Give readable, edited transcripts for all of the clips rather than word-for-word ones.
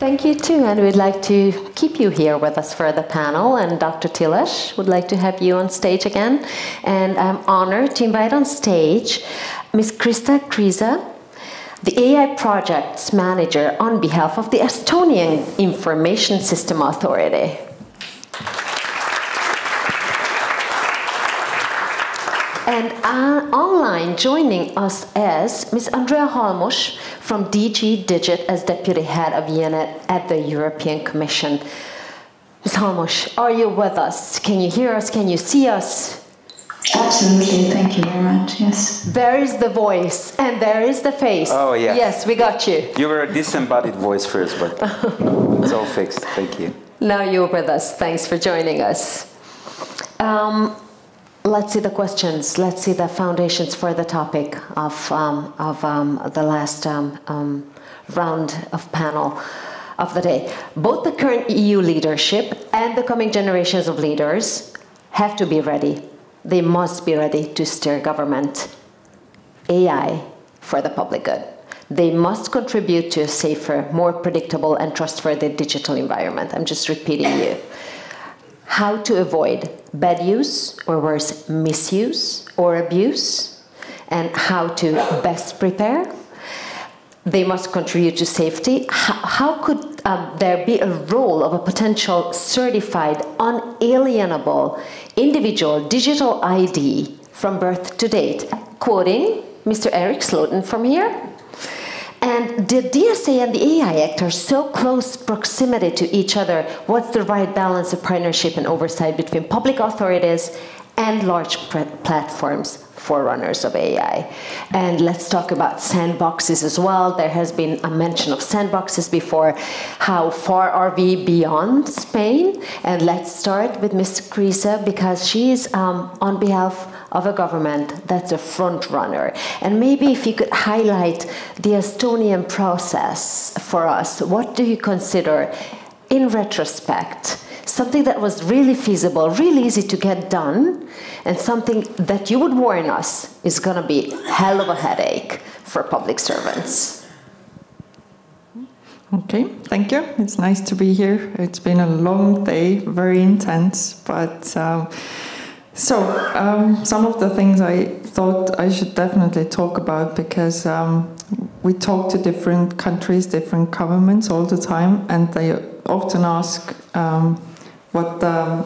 Thank you too, and we'd like to keep you here with us for the panel, and Dr. Tilesch would like to have you on stage again. And I'm honored to invite on stage Ms. Kriisa, the AI Projects Manager on behalf of the Estonian Information System Authority. And online joining us is Ms. Andrea Halmos from DG Digit as Deputy Head of Unit at the European Commission. Ms. Halmos, are you with us? Can you hear us? Can you see us? Absolutely, thank you very much, yes. There is the voice and there is the face. Oh, yes. Yes, we got you. You were a disembodied voice first, but it's all fixed. Thank you. Now you're with us. Thanks for joining us. Let's see the questions. Let's see the foundations for the topic of the last round of panel of the day. Both the current EU leadership and the coming generations of leaders have to be ready. They must be ready to steer government AI for the public good. They must contribute to a safer, more predictable and trustworthy digital environment. I'm just repeating you. How to avoid bad use, or worse, misuse or abuse, and how to best prepare. They must contribute to safety. How could there be a role of a potential certified, unalienable individual digital ID from birth to date? Quoting Mr. Eric Sloten from here. And the DSA and the AI Act are so close proximity to each other. What's the right balance of partnership and oversight between public authorities and large platforms, forerunners of AI? And let's talk about sandboxes as well. There has been a mention of sandboxes before. How far are we beyond Spain? And let's start with Ms. Kriisa, because she is on behalf of a government that's a front runner. And maybe if you could highlight the Estonian process for us, what do you consider, in retrospect, something that was really feasible, really easy to get done, and something that you would warn us is going to be a hell of a headache for public servants? Okay, thank you. It's nice to be here. It's been a long day, very intense, but some of the things I thought I should definitely talk about, because we talk to different countries, different governments all the time, and they often ask what the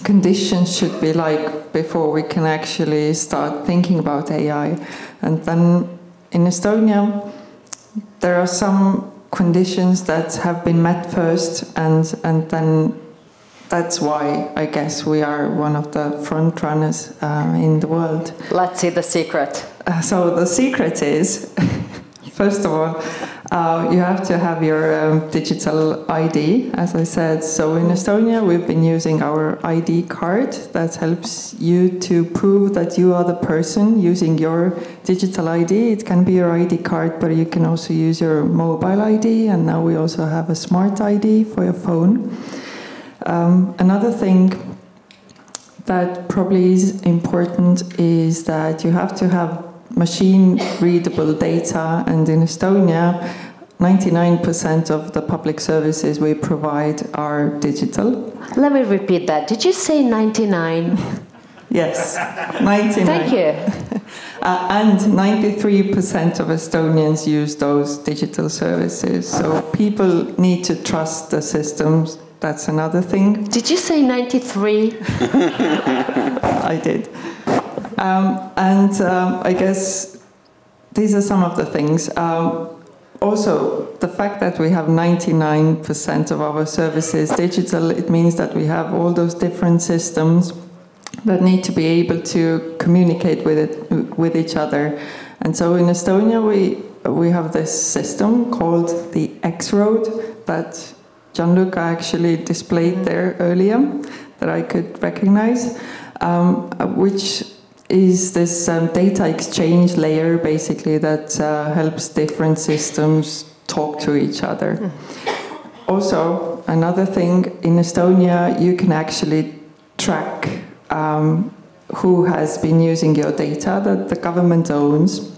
conditions should be like before we can actually start thinking about AI. And then in Estonia, there are some conditions that have been met first, and then that's why I guess we are one of the front runners in the world. Let's see the secret. So the secret is, first of all, you have to have your digital ID, as I said. So in Estonia, we've been using our ID card that helps you to prove that you are the person using your digital ID. It can be your ID card, but you can also use your mobile ID, and now we also have a smart ID for your phone. Another thing that probably is important is that you have to have machine-readable data, and in Estonia, 99% of the public services we provide are digital. Let me repeat that. Did you say 99? Yes, 99. Thank you. And 93% of Estonians use those digital services. So people need to trust the systems. That's another thing. Did you say 93? I did. I guess these are some of the things. Also, the fact that we have 99% of our services digital, it means that we have all those different systems that need to be able to communicate with each other. And so in Estonia, we have this system called the X-Road that Gianluca actually displayed there earlier, that I could recognize, which is this data exchange layer, basically, that helps different systems talk to each other. Also, another thing, in Estonia, you can actually track who has been using your data that the government owns.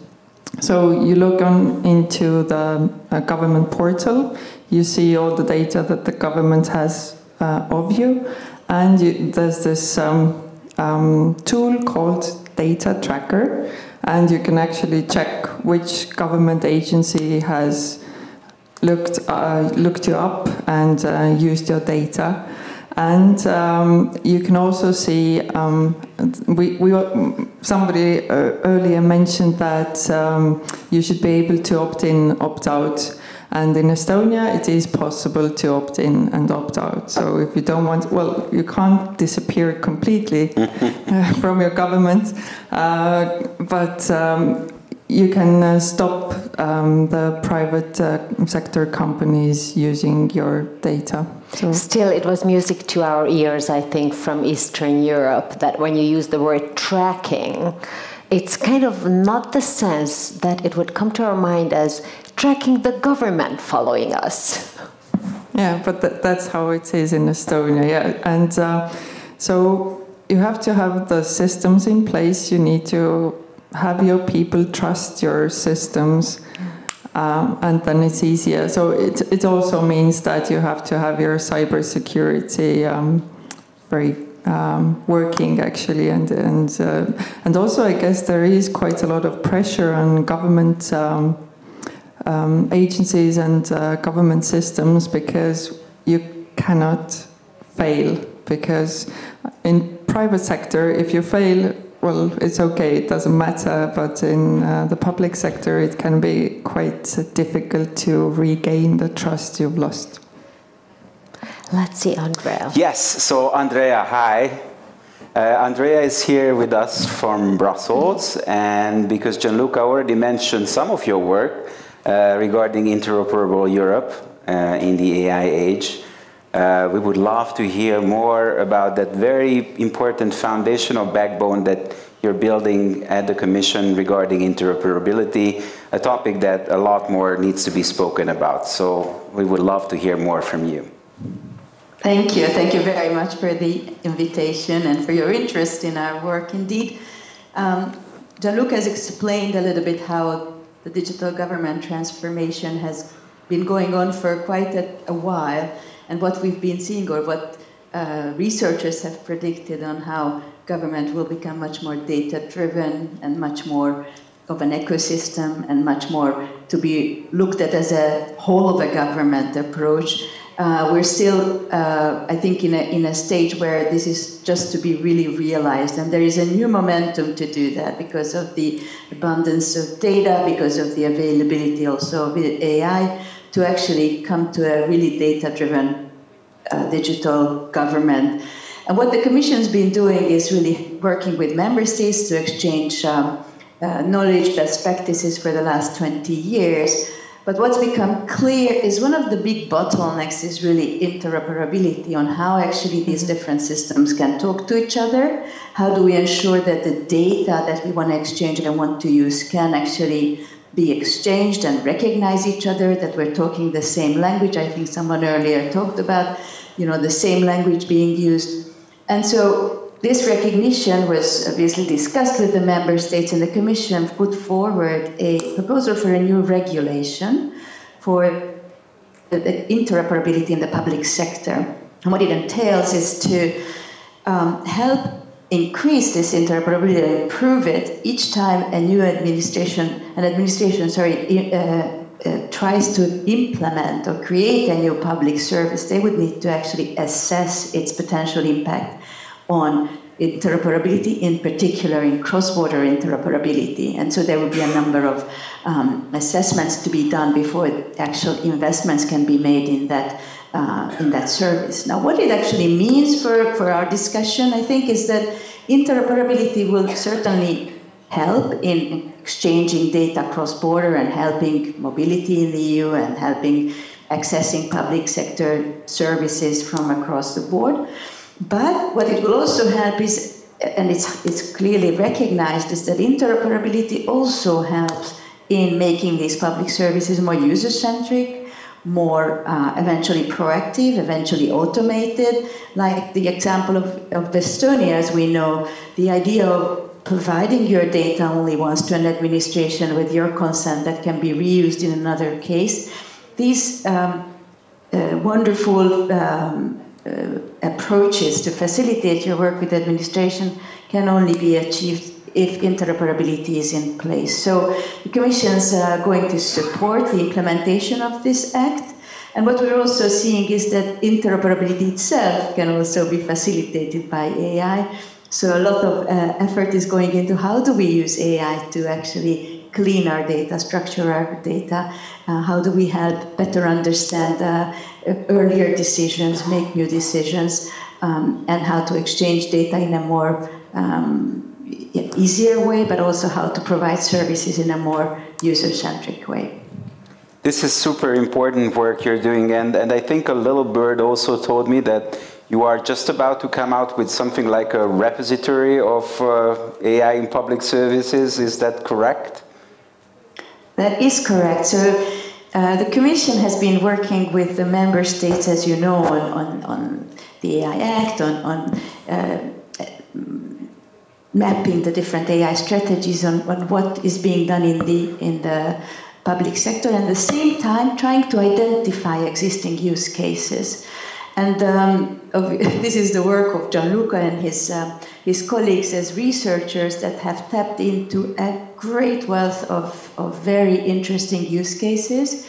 So you look into the government portal, you see all the data that the government has of you, and there's this tool called Data Tracker, and you can actually check which government agency has looked you up and used your data. And you can also see, somebody earlier mentioned that you should be able to opt in, opt out. And in Estonia, it is possible to opt in and opt out. So if you don't want, well, you can't disappear completely from your government, but you can stop the private sector companies using your data. So. Still, it was music to our ears, I think, from Eastern Europe, that when you use the word tracking, it's kind of not the sense that it would come to our mind as tracking the government following us. Yeah, but that's how it is in Estonia, yeah. And so you have to have the systems in place. You need to have your people trust your systems, and then it's easier. So it also means that you have to have your cybersecurity very working, actually, and also I guess there is quite a lot of pressure on government agencies and government systems, because you cannot fail, because in private sector, if you fail, well, it's okay, it doesn't matter, but in the public sector, it can be quite difficult to regain the trust you've lost. Let's see, Andrea. Yes, so Andrea, hi. Andrea is here with us from Brussels, and because Gianluca already mentioned some of your work regarding interoperable Europe in the AI age, we would love to hear more about that very important foundational backbone that you're building at the Commission regarding interoperability, a topic that a lot more needs to be spoken about. So we would love to hear more from you. Thank you. Thank you very much for the invitation and for your interest in our work. Indeed, Gianluca has explained a little bit how the digital government transformation has been going on for quite a while, and what we've been seeing, or what researchers have predicted on how government will become much more data-driven and much more of an ecosystem and much more to be looked at as a whole of a government approach. We're still, I think, in a stage where this is just to be really realized, and there is a new momentum to do that because of the abundance of data, because of the availability also of AI, to actually come to a really data-driven digital government. And what the Commission's been doing is really working with member states to exchange knowledge, best practices for the last 20 years. But what's become clear is one of the big bottlenecks is really interoperability, on how actually these different systems can talk to each other. How do we ensure that the data that we want to exchange and want to use can actually be exchanged and recognize each other, that we're talking the same language. I think someone earlier talked about, the same language being used. And so this recognition was obviously discussed with the member states, and the Commission put forward a proposal for a new regulation for the interoperability in the public sector. And what it entails is to help increase this interoperability and improve it each time a new administration tries to implement or create a new public service. They would need to actually assess its potential impact on interoperability, in particular in cross-border interoperability. And so there will be a number of assessments to be done before actual investments can be made in that service. Now, what it actually means for our discussion, I think, is that interoperability will certainly help in exchanging data cross-border and helping mobility in the EU and helping accessing public sector services from across the board. But what it will also help is, and it's clearly recognized, is that interoperability also helps in making these public services more user-centric, more eventually proactive, eventually automated. Like the example of Estonia, as we know, the idea of providing your data only once to an administration with your consent that can be reused in another case. These wonderful approaches to facilitate your work with administration can only be achieved if interoperability is in place. So the Commission is going to support the implementation of this act. And what we're also seeing is that interoperability itself can also be facilitated by AI. So a lot of effort is going into how do we use AI to actually clean our data, structure our data, how do we help better understand earlier decisions, make new decisions, and how to exchange data in a more easier way, but also how to provide services in a more user-centric way. This is super important work you're doing, and I think a little bird also told me that you are just about to come out with something like a repository of AI in public services. Is that correct? That is correct. So the Commission has been working with the member states, as you know, on the AI Act, on mapping the different AI strategies, on what is being done in the public sector, and at the same time trying to identify existing use cases. And this is the work of Gianluca and his colleagues as researchers that have tapped into a great wealth of very interesting use cases.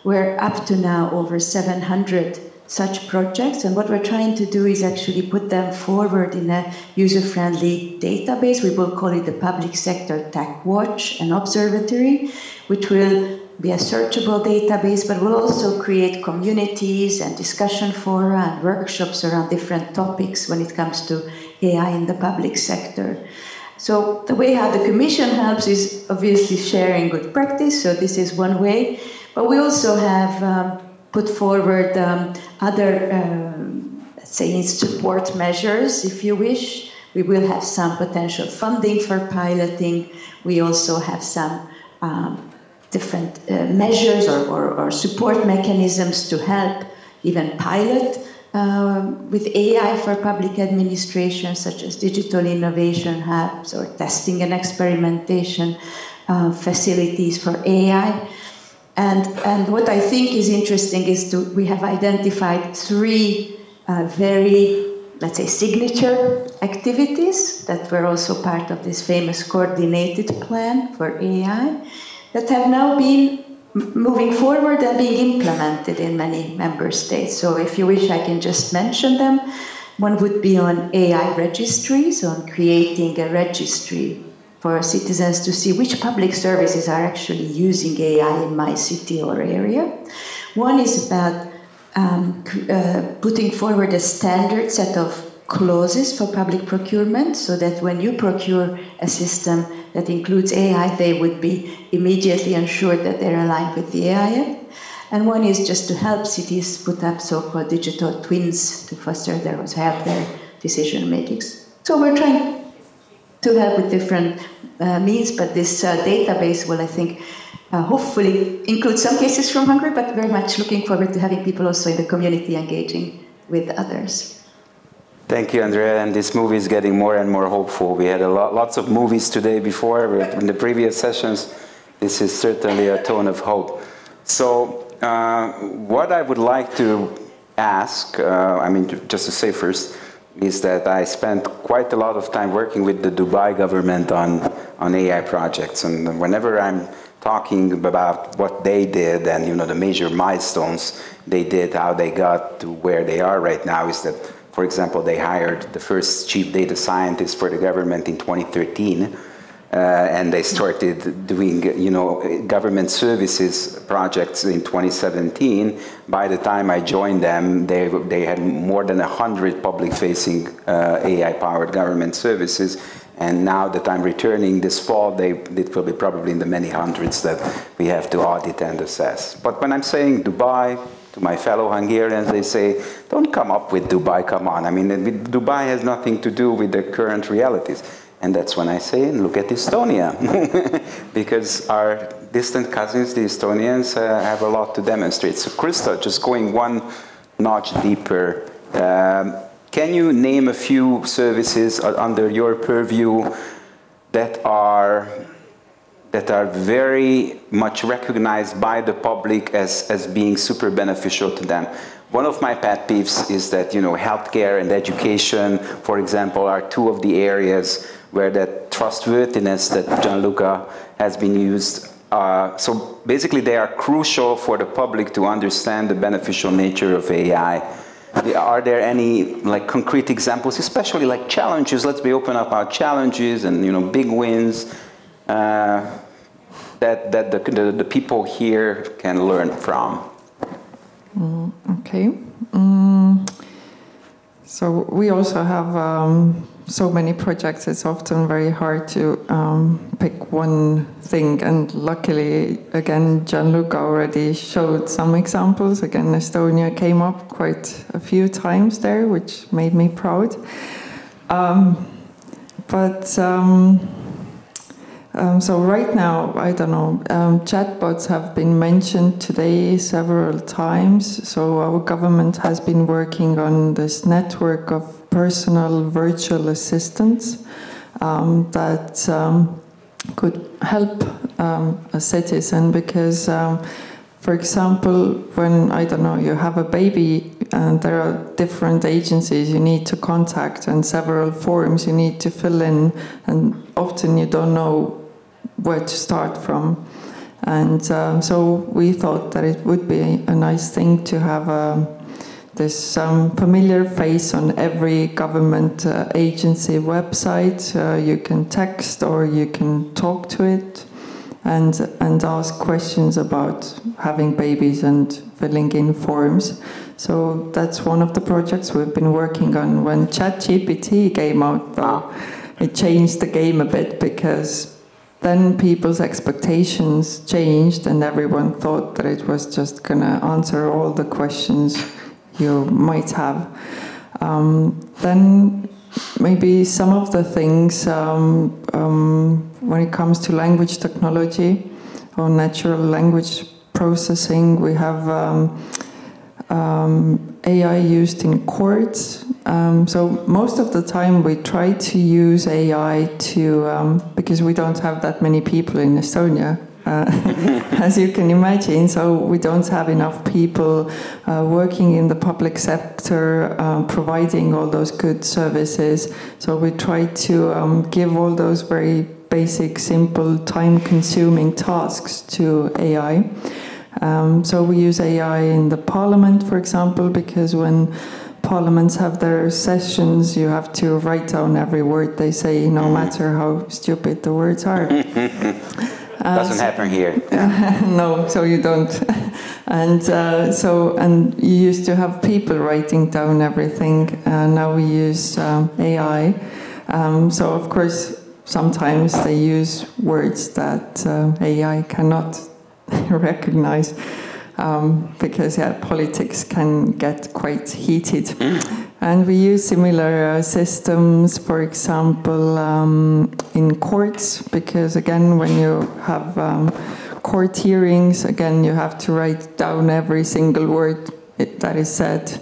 We're up to now over 700 such projects, and what we're trying to do is actually put them forward in a user-friendly database. We will call it the Public Sector Tech Watch and Observatory, which will be a searchable database, but will also create communities and discussion fora and workshops around different topics when it comes to AI in the public sector. So the way how the Commission helps is obviously sharing good practice, so this is one way, but we also have put forward other, let's say, support measures, if you wish. We will have some potential funding for piloting. We also have some different measures or support mechanisms to help even pilot with AI for public administration, such as digital innovation hubs or testing and experimentation facilities for AI. And what I think is interesting is we have identified three very, let's say, signature activities that were also part of this famous coordinated plan for AI that have now been moving forward and being implemented in many member states. So if you wish, I can just mention them. One would be on AI registries, on creating a registry for citizens to see which public services are actually using AI in my city or area. One is about putting forward a standard set of clauses for public procurement, so that when you procure a system that includes AI, they would be immediately ensured that they're aligned with the AI Act. And one is just to help cities put up so-called digital twins to foster their decision making. So we're trying to help with different means, but this database will, I think, hopefully include some cases from Hungary, but very much looking forward to having people also in the community engaging with others. Thank you, Andrea. And this movie is getting more and more hopeful. We had lots of movies today before, but in the previous sessions, this is certainly a tone of hope. So what I would like to ask, just to say first, is that I spent quite a lot of time working with the Dubai government on AI projects. And whenever I'm talking about what they did and, you know, the major milestones they did, how they got to where they are right now, is that, for example, they hired the first chief data scientist for the government in 2013, and they started doing, you know, government services projects in 2017. By the time I joined them, they had more than 100 public-facing AI-powered government services. And now that I'm returning this fall, it will be probably in the many hundreds that we have to audit and assess. But when I'm saying Dubai, to my fellow Hungarians, they say, don't come up with Dubai, come on. I mean, Dubai has nothing to do with the current realities. And that's when I say, look at Estonia. Because our distant cousins, the Estonians, have a lot to demonstrate. So Kristel, just going one notch deeper, can you name a few services under your purview that are very much recognized by the public as being super beneficial to them. One of my pet peeves is that, healthcare and education, for example, are two of the areas where that trustworthiness that Gianluca has been used. So basically they are crucial for the public to understand the beneficial nature of AI. Are there any concrete examples, especially challenges? Let's be open about challenges and big wins that the people here can learn from. Okay. So we also have so many projects. It's often very hard to pick one thing. And luckily, again, Gianluca already showed some examples. Again, Estonia came up quite a few times there, which made me proud. So right now, I don't know, chatbots have been mentioned today several times. So our government has been working on this network of personal virtual assistants that could help a citizen because, for example, when, I don't know, you have a baby and there are different agencies you need to contact and several forms you need to fill in, and often you don't know where to start from. And so we thought that it would be a nice thing to have this familiar face on every government agency website. You can text or you can talk to it and ask questions about having babies and filling in forms. So that's one of the projects we've been working on. When ChatGPT came out, though, it changed the game a bit because then people's expectations changed and everyone thought that it was just going to answer all the questions you might have. Then maybe some of the things when it comes to language technology or natural language processing, we have AI used in courts. So most of the time we try to use AI to, because we don't have that many people in Estonia, as you can imagine, so we don't have enough people working in the public sector, providing all those good services. So we try to give all those very basic, simple, time-consuming tasks to AI. So we use AI in the parliament, for example, because when parliaments have their sessions, you have to write down every word they say, no matter how stupid the words are. Doesn't happen here. No, so you don't. And and you used to have people writing down everything. Now we use AI. So of course, sometimes they use words that AI cannot recognize. Because politics can get quite heated. And we use similar systems, for example, in courts, because again, when you have court hearings, again, you have to write down every single word that is said.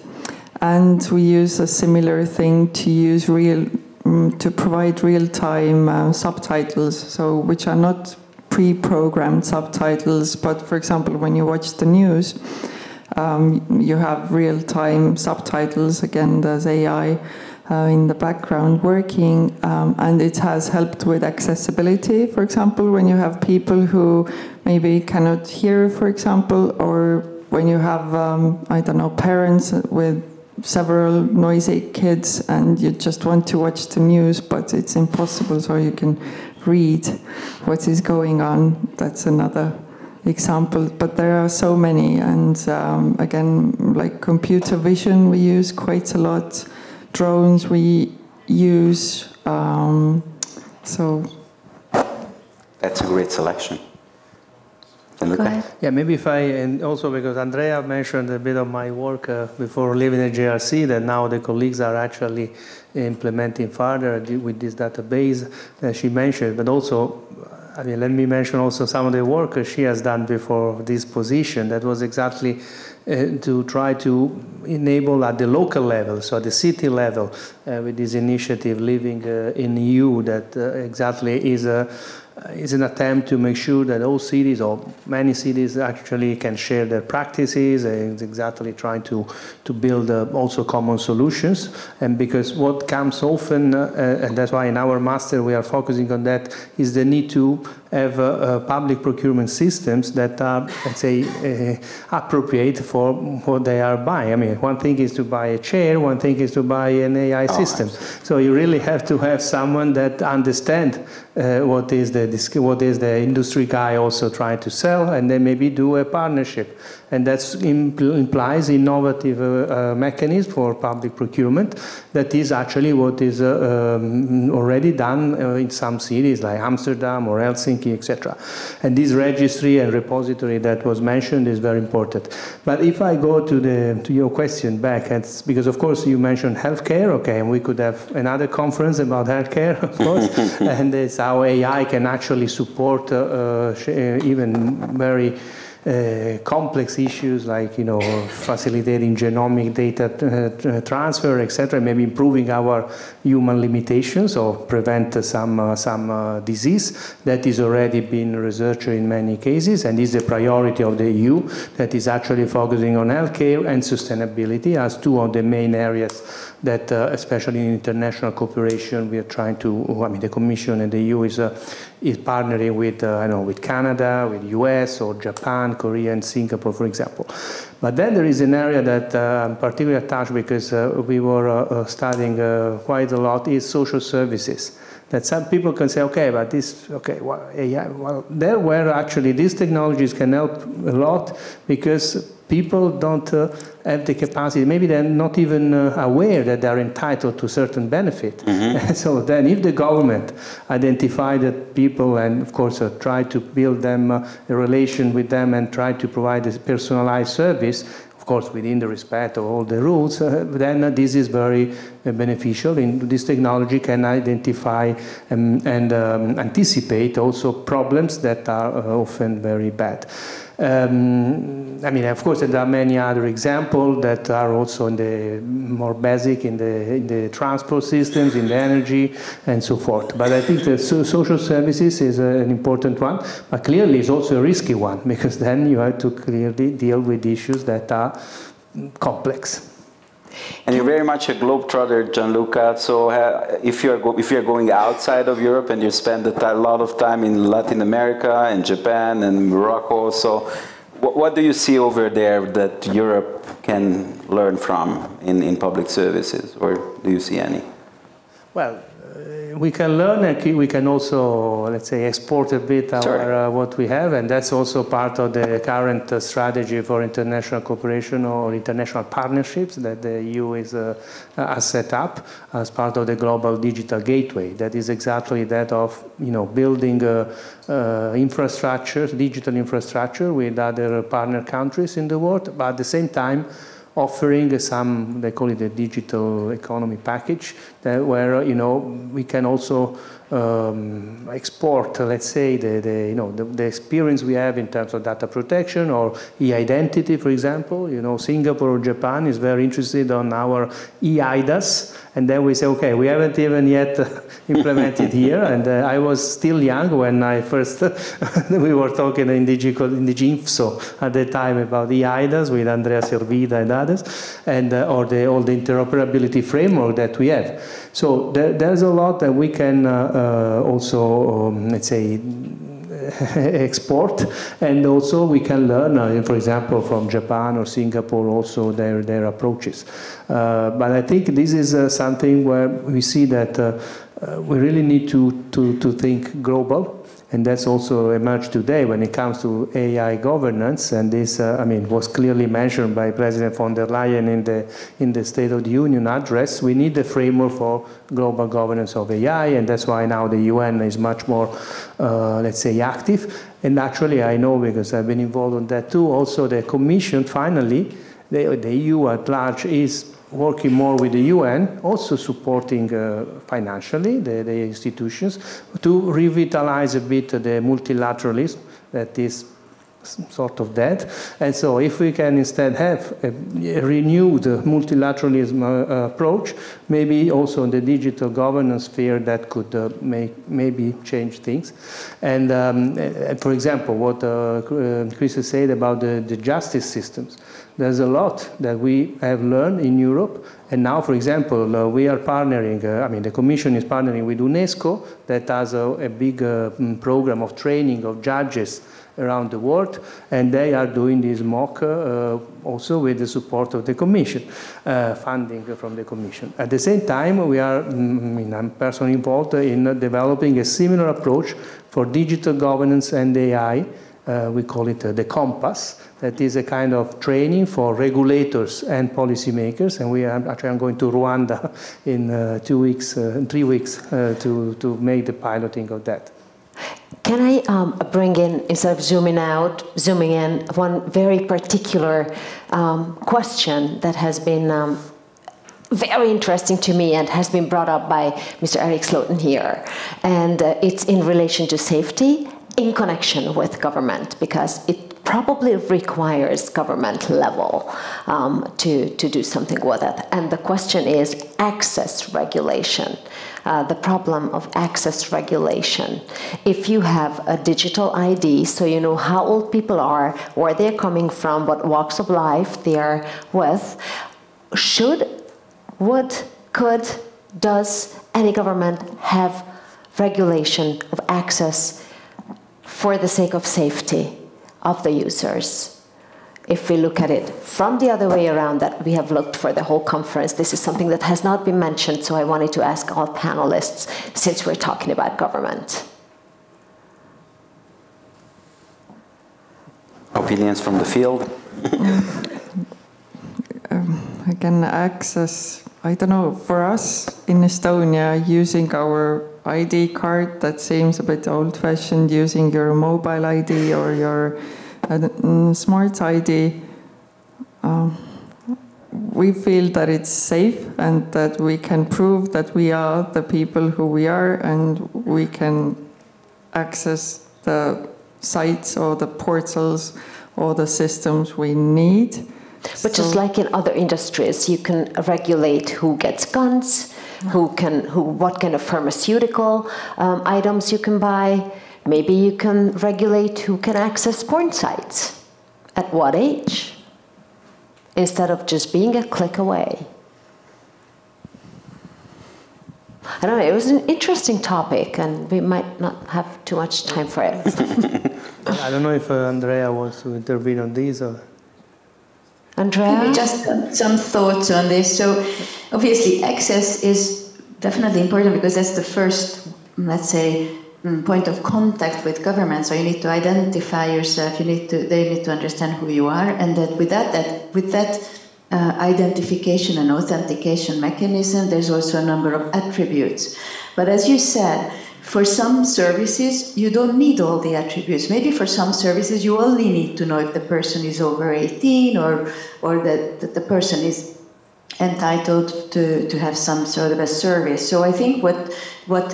And we use a similar thing to use to provide real-time subtitles, so which are not pre-programmed subtitles, but for example, when you watch the news, you have real-time subtitles. Again, there's AI in the background working, and it has helped with accessibility. For example, when you have people who maybe cannot hear, for example, or when you have, I don't know, parents with several noisy kids and you just want to watch the news, but it's impossible, so you can read what is going on. That's another example, but there are so many. And again, like computer vision we use quite a lot, drones we use, so that's a great selection. Gianluca? Yeah, maybe if and also because Andrea mentioned a bit of my work before leaving the JRC, that now the colleagues are actually implementing further with this database that she mentioned, but also, let me mention also some of the work she has done before this position. That was exactly to try to enable at the local level, so at the city level, with this initiative Living in EU, that exactly is an attempt to make sure that all cities, or many cities, actually can share their practices, and exactly trying to build also common solutions. And because what comes often, and that's why in our master we are focusing on that, is the need to have public procurement systems that are, let's say, appropriate for what they are buying. I mean, one thing is to buy a chair, one thing is to buy an AI system. So you really have to have someone that understands what is the industry guy also trying to sell, and then maybe do a partnership. And that implies innovative mechanism for public procurement that is actually what is already done in some cities like Amsterdam or Helsinki, etc. And this registry and repository that was mentioned is very important. But if I go to your question back, it's because of course you mentioned healthcare, okay, and we could have another conference about healthcare, of course, and it's how AI can actually support even very complex issues like, you know, facilitating genomic data transfer, etc., maybe improving our human limitations or prevent some disease that is already been researched in many cases, and is a priority of the EU that is actually focusing on healthcare and sustainability as two of the main areas that, especially in international cooperation, we are trying to. I mean, the Commission and the EU is partnering with, I know, with Canada, with US or Japan, Korea, and Singapore, for example. But then there is an area that I'm particularly attached because we were studying quite a lot is social services. That some people can say, okay, but this, okay, well, AI, well, there where actually these technologies can help a lot because people don't have the capacity, maybe they're not even aware that they're entitled to certain benefit. Mm-hmm. So then if the government identify that people and of course try to build them a relation with them and try to provide a personalized service, of course within the respect of all the rules, then this is very beneficial. And this technology can identify and anticipate also problems that are often very bad. I mean, of course, there are many other examples that are also in the more basic in the transport systems, in the energy, and so forth. But I think the social services is an important one, but clearly it's also a risky one because then you have to clearly deal with issues that are complex. And you're very much a globetrotter, Gianluca. So if you're going outside of Europe and you spend a lot of time in Latin America and Japan and Morocco, so what do you see over there that Europe can learn from in public services, or do you see any? Well, we can learn, and we can also, let's say, export a bit our, what we have, and that's also part of the current strategy for international cooperation or international partnerships that the EU has set up as part of the global digital gateway. That is exactly that of, you know, building infrastructure, digital infrastructure with other partner countries in the world, but at the same time offering some, they call it a digital economy package, where, you know, we can also export, let's say, the experience we have in terms of data protection or e-identity, for example. You know, Singapore or Japan is very interested on our e-IDAS, and then we say, okay, we haven't even yet implemented here. And I was still young when I first, we were talking in DigiInfo at the time about e-IDAS with Andrea Servida and others, and or all the interoperability framework that we have. So there's a lot that we can also, let's say, export, and also we can learn, for example, from Japan or Singapore also their approaches. But I think this is something where we see that we really need to think global. And that's also emerged today when it comes to AI governance. And this, I mean, was clearly mentioned by President von der Leyen in the State of the Union address. We need a framework for global governance of AI, and that's why now the UN is much more, let's say, active. And actually, I know because I've been involved in that too. Also, the Commission finally, the EU at large is working more with the UN, also supporting financially the institutions to revitalize a bit the multilateralism that is sort of that. And so if we can instead have a renewed multilateralism approach, maybe also in the digital governance sphere that could maybe change things. And for example, what Kriisa said about the justice systems, there's a lot that we have learned in Europe. And now, for example, we are partnering, I mean, the Commission is partnering with UNESCO that has a big program of training of judges around the world, and they are doing this mock also with the support of the Commission, funding from the Commission. At the same time, we are, I'm personally involved in developing a similar approach for digital governance and AI. We call it the Compass. That is a kind of training for regulators and policymakers, and we are actually going to Rwanda in 3 weeks to make the piloting of that. Can I bring in, instead of zooming in, one very particular question that has been very interesting to me and has been brought up by Mr. Eric Sloten here. And it's in relation to safety in connection with government, because it probably requires government level to do something with it. And the question is access regulation. The problem of access regulation. If you have a digital ID, so you know how old people are, where they're coming from, what walks of life they are with, does any government have regulation of access for the sake of safety of the users? If we look at it from the other way around that we have looked for the whole conference, this is something that has not been mentioned, so I wanted to ask all panelists, since we're talking about government. Opinions from the field? Again, access, I don't know, for us in Estonia, using our ID card, that seems a bit old-fashioned, using your mobile ID or your smart ID. We feel that it's safe and that we can prove that we are the people who we are, and we can access the sites or the portals or the systems we need. But just like in other industries, you can regulate who gets guns, what kind of pharmaceutical items you can buy. Maybe you can regulate who can access porn sites, at what age, instead of just being a click away. I don't know, it was an interesting topic, and we might not have too much time for it. I don't know if Andrea wants to intervene on this. Or... Andrea? Maybe just some thoughts on this. So obviously access is definitely important, because that's the first, let's say, point of contact with government. So you need to identify yourself. They need to understand who you are, and that with that identification and authentication mechanism, there's also a number of attributes. But as you said, for some services, you don't need all the attributes. Maybe for some services, you only need to know if the person is over 18 or that the person is entitled to have some sort of a service. So I think what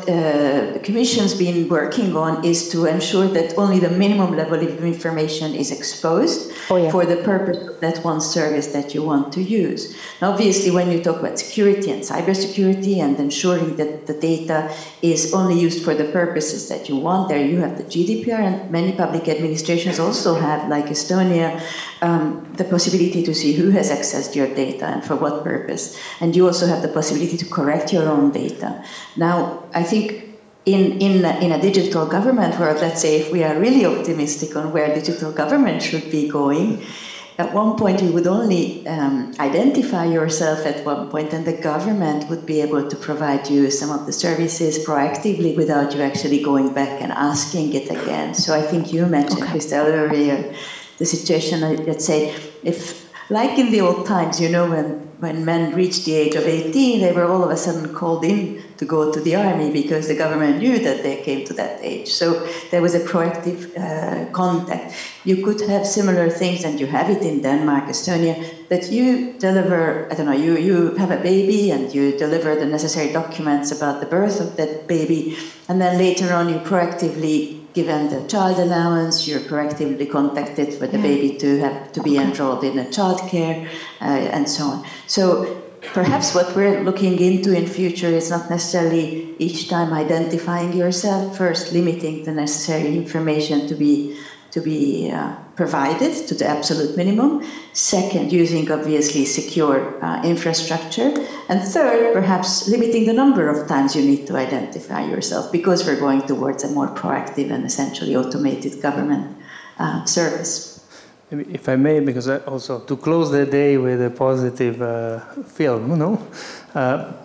the Commission's been working on is to ensure that only the minimum level of information is exposed for the purpose of that one service that you want to use. Now, obviously, when you talk about security and cybersecurity and ensuring that the data is only used for the purposes that you want, there you have the GDPR, and many public administrations also have, like Estonia, the possibility to see who has accessed your data and for what purpose. And you also have the possibility to correct your own data. Now, I think in a digital government world, let's say if we are really optimistic on where digital government should be going, at one point you would only identify yourself at one point, and the government would be able to provide you some of the services proactively without you actually going back and asking it again. So I think you mentioned, Kristel, earlier, the situation, let's say, if, like in the old times, you know, when men reached the age of 18, they were all of a sudden called in to go to the army because the government knew that they came to that age. So there was a proactive contact. You could have similar things, and you have it in Denmark, Estonia, that you deliver, I don't know, you have a baby and you deliver the necessary documents about the birth of that baby, and then later on you proactively given the child allowance, you're proactively contacted for the baby to have to be enrolled in a childcare, and so on. So perhaps what we're looking into in future is not necessarily each time identifying yourself, first limiting the necessary information to be provided to the absolute minimum. Second, using obviously secure infrastructure. And third, perhaps limiting the number of times you need to identify yourself, because we're going towards a more proactive and essentially automated government service. If I may, because also to close the day with a positive film,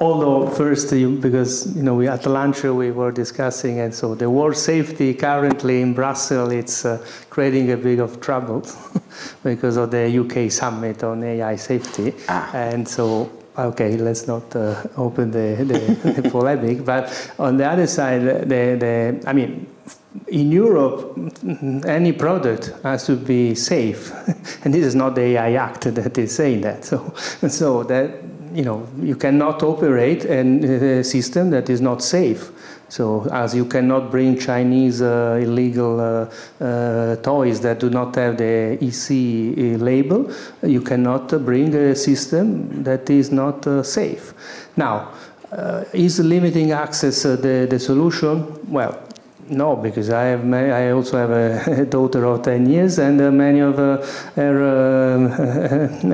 although first, because we at lunch we were discussing, and so the world safety currently in Brussels, it's creating a bit of trouble because of the UK summit on AI safety, and so. Okay, let's not open the polemic, but on the other side, I mean, in Europe, any product has to be safe, and this is not the AI Act that is saying that. So that you cannot operate a system that is not safe. So as you cannot bring Chinese illegal toys that do not have the EC label, you cannot bring a system that is not safe. Now, is limiting access the solution? Well, no, because I also have a daughter of 10 years, and many of her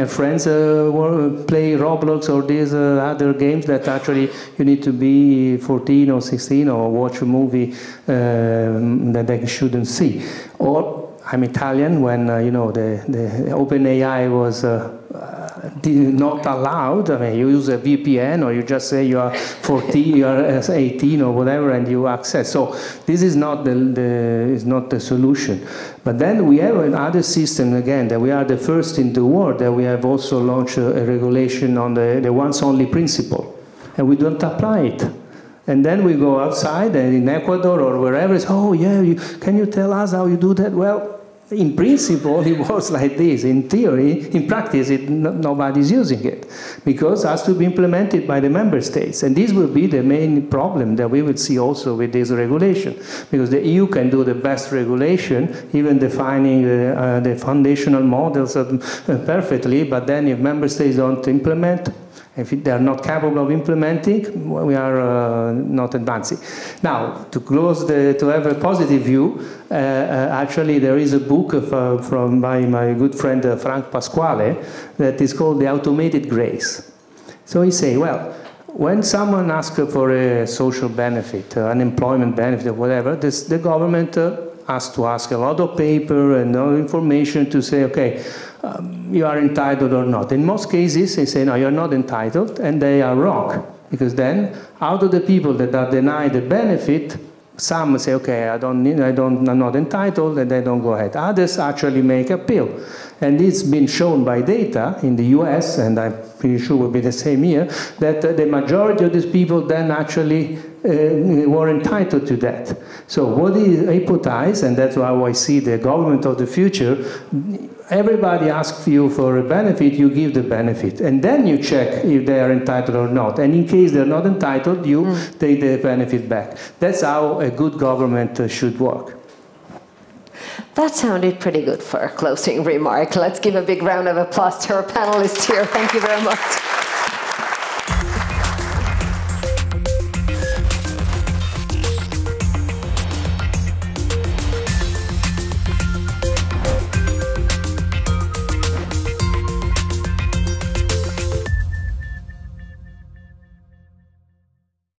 friends play Roblox or these other games that actually you need to be 14 or 16 or watch a movie that they shouldn't see. Or I'm Italian. When the OpenAI was not allowed. I mean, you use a VPN, or you just say you are 14, you are 18, or whatever, and you access. So this is not the solution. But then we have another system again that we are the first in the world that we have also launched a regulation on the once-only principle, and we don't apply it. And then we go outside, and in Ecuador or wherever, it's, oh yeah, can you tell us how you do that? Well, in principle, it works like this. In theory, in practice, nobody's using it, because it has to be implemented by the member states. And this will be the main problem that we will see also with this regulation, because the EU can do the best regulation, even defining the foundational models perfectly, but then if member states don't implement, if they are not capable of implementing, we are not advancing. Now, to close, to have a positive view, actually there is a book by my good friend Frank Pasquale that is called The Automated Grace. So he says, well, when someone asks for a social benefit, unemployment benefit, or whatever, the government has to ask a lot of paper and information to say, okay, you are entitled or not. In most cases, they say, no, you're not entitled, and they are wrong. Because then, out of the people that are denied the benefit, some say, okay, I'm not entitled, and they don't go ahead. Others actually make appeal. And it's been shown by data in the US, and I'm pretty sure will be the same here, that the majority of these people then actually were entitled to that. So what is hypothesized, and that's how I see the government of the future, everybody asks you for a benefit, you give the benefit, and then you check if they are entitled or not. And in case they're not entitled, you take the benefit back. That's how a good government should work. That sounded pretty good for a closing remark. Let's give a big round of applause to our panelists here. Thank you very much.